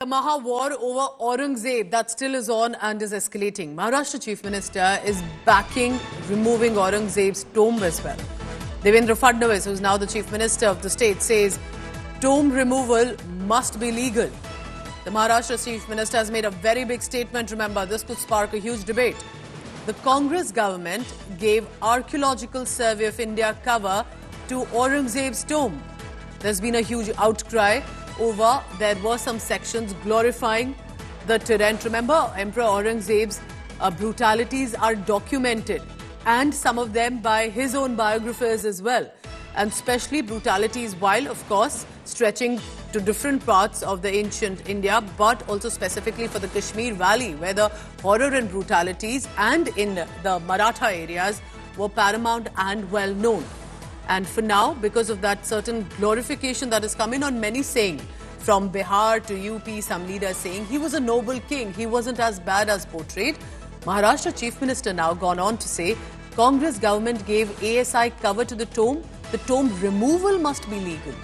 The Maha war over Aurangzeb that still is on and is escalating. Maharashtra Chief Minister is backing removing Aurangzeb's tomb as well. Devendra Fadnavis, who is now the Chief Minister of the state, says tomb removal must be legal. The Maharashtra Chief Minister has made a very big statement. Remember, this could spark a huge debate. The Congress government gave Archaeological Survey of India cover to Aurangzeb's tomb. There's been a huge outcry over there were some sections glorifying the tyrant. Remember, Emperor Aurangzeb's brutalities are documented, and some of them by his own biographers as well, and especially brutalities while, of course, stretching to different parts of the ancient India, but also specifically for the Kashmir Valley, where the horror and brutalities and in the Maratha areas were paramount and well known. And for now, because of that certain glorification that is coming on, many saying, from Bihar to UP, some leaders saying he was a noble king, he wasn't as bad as portrayed. Maharashtra Chief Minister now gone on to say, Congress government gave ASI cover to the tomb removal must be legal.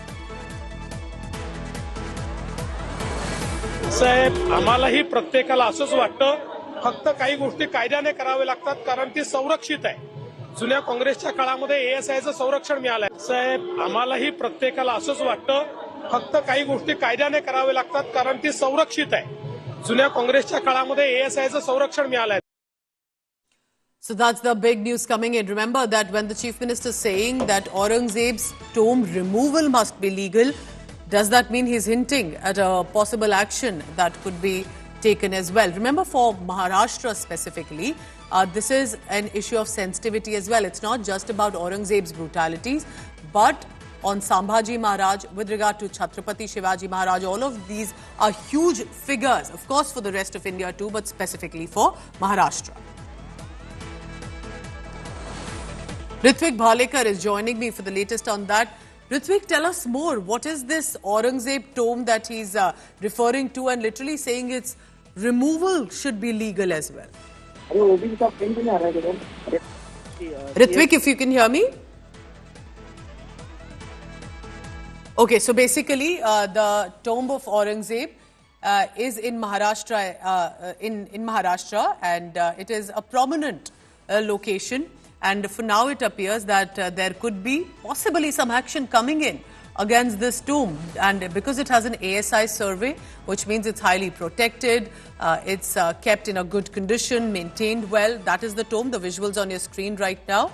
साहेब, आम्हालाही प्रत्येकाला असंच वाटतं, फक्त काही गोष्टी कायद्याने करावे लागतात कारण ती संरक्षित आहे. जुन्या काँग्रेसच्या काळामध्ये एएसआयचं संरक्षण मिळालंय. साहेब, आम्हालाही प्रत्येकाला असंच वाटतं, फक्त काही गोष्टी कायद्याने करावे लागतात कारण ती संरक्षित आहे. जुन्या काँग्रेसच्या काळामध्ये एएसआयचं संरक्षण मिळालंय. So that's the big news coming in. Remember that when the Chief Minister is saying that Aurangzeb's tomb removal must be legal, does that mean he's hinting at a possible action that could be taken as well? Remember, for Maharashtra specifically, this is an issue of sensitivity as well. It's not just about Aurangzeb's brutalities, but on Sambhaji Maharaj, with regard to Chhatrapati Shivaji Maharaj, all of these are huge figures, of course, for the rest of India too, but specifically for Maharashtra. Ritvik Bhalekar is joining me for the latest on that. Ritvik, tell us more. What is this Aurangzeb tomb that he's referring to and literally saying its removal should be legal as well? Ritvik, if you can hear me? Okay, so basically the tomb of Aurangzeb is in Maharashtra, in Maharashtra, and it is a prominent location. And for now, it appears that there could be possibly some action coming in against this tomb. And because it has an ASI survey, which means it's highly protected, it's kept in a good condition, maintained well. That is the tomb, the visuals on your screen right now,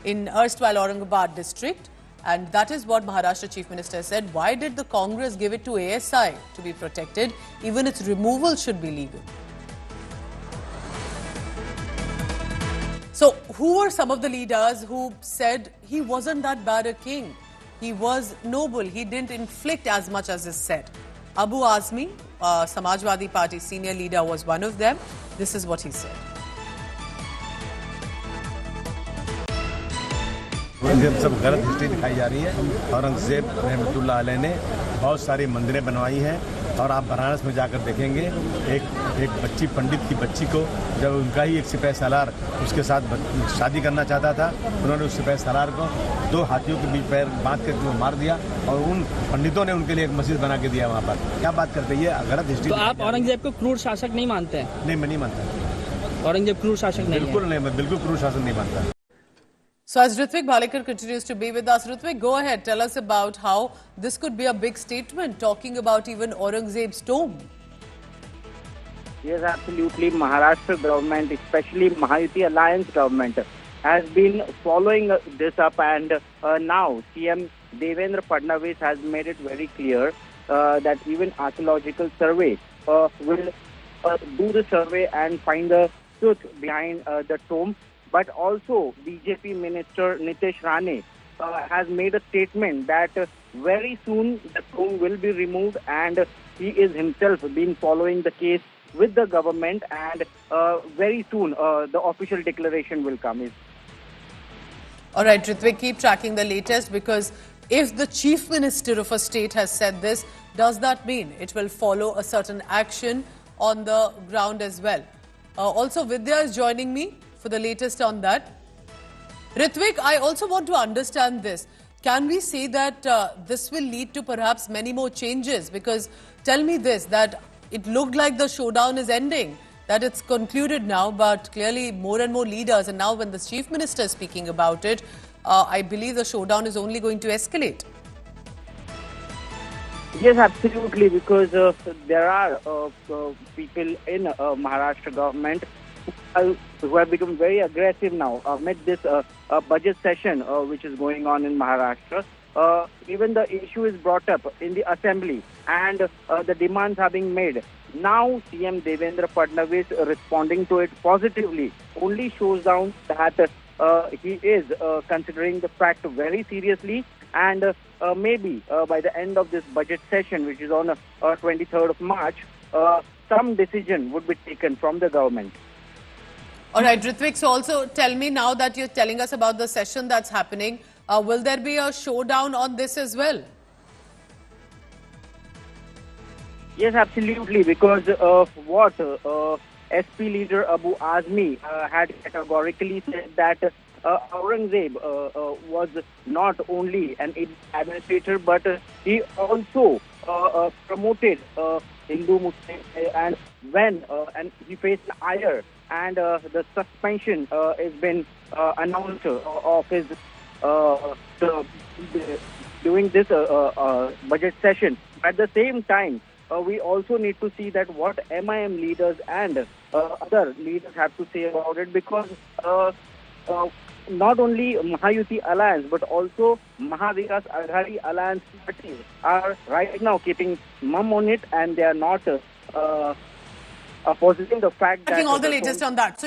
in erstwhile Aurangabad district. And that is what Maharashtra Chief Minister said. Why did the Congress give it to ASI to be protected? Even its removal should be legal. So, who were some of the leaders who said he wasn't that bad a king? He was noble. He didn't inflict as much as is said. Abu Azmi, Samajwadi Party senior leader, was one of them. This is what he said. सब गलत history दिखाई जा रही है. औरंगजेब रहमतुल्लाह अलैह ने बहुत सारी मंदिरें बनवाई हैं और आप बनारस में जाकर देखेंगे एक बच्ची, पंडित की बच्ची को जब उनका ही एक सिपाही सालार उसके साथ शादी करना चाहता था, उन्होंने उस सिपाही सालार को 2 हाथियों के बीच पैर बांध कर मार दिया और उन पंडितों ने उनके लिए एक मस्जिद बना के दिया वहाँ पर. क्या बात करते हैं, ये गलत हिस्ट्री. तो आप औरंगजेब को क्रूर शासक नहीं मानते हैं? नहीं, मैं नहीं मानता. औरंगजेब क्रूर शासक नहीं? बिल्कुल नहीं, मैं बिल्कुल क्रूर शासन नहीं मानता. So as Ritvik Bhalekar continues to be with us, Ritvik, go ahead, tell us about how this could be a big statement talking about even Aurangzeb's tomb. Yes, absolutely. Maharashtra government, especially Mahayuti Alliance government, has been following this up, and now CM Devendra Fadnavis has made it very clear that even archaeological survey will do the survey and find the truth behind the tomb. But also, BJP Minister Nitesh Rane has made a statement that very soon the tomb will be removed, and he is himself been following the case with the government, and very soon the official declaration will come. All right, Ritvik, keep tracking the latest, because if the Chief Minister of a state has said this, does that mean it will follow a certain action on the ground as well? Also, Vidya is joining me for the latest on that. Ritvik, I also want to understand this. Can we say that this will lead to perhaps many more changes? Because tell me this, that it looked like the showdown is ending, that it's concluded now, but clearly more and more leaders, and now when the Chief Minister is speaking about it, I believe the showdown is only going to escalate. Yes, absolutely, because there are people in Maharashtra government who have become very aggressive now amid this budget session which is going on in Maharashtra. Even the issue is brought up in the assembly and the demands are being made. Now CM Devendra Fadnavis responding to it positively only shows down that he is considering the fact very seriously, and maybe by the end of this budget session, which is on 23rd of March, some decision would be taken from the government. All right, Ritvik, so also tell me, now that you're telling us about the session that's happening, will there be a showdown on this as well? Yes, absolutely, because of what SP leader Abu Azmi had categorically said that Aurangzeb was not only an administrator, but he also promoted Hindu Muslim, and when and he faced ire, and the suspension has been announced of his during this budget session. At the same time, we also need to see that what MIM leaders and other leaders have to say about it, because not only Mahayuti Alliance but also Mahavikas Aghadi Alliance parties are right now keeping mum on it, and they are not opposing the fact that... All the latest on that. So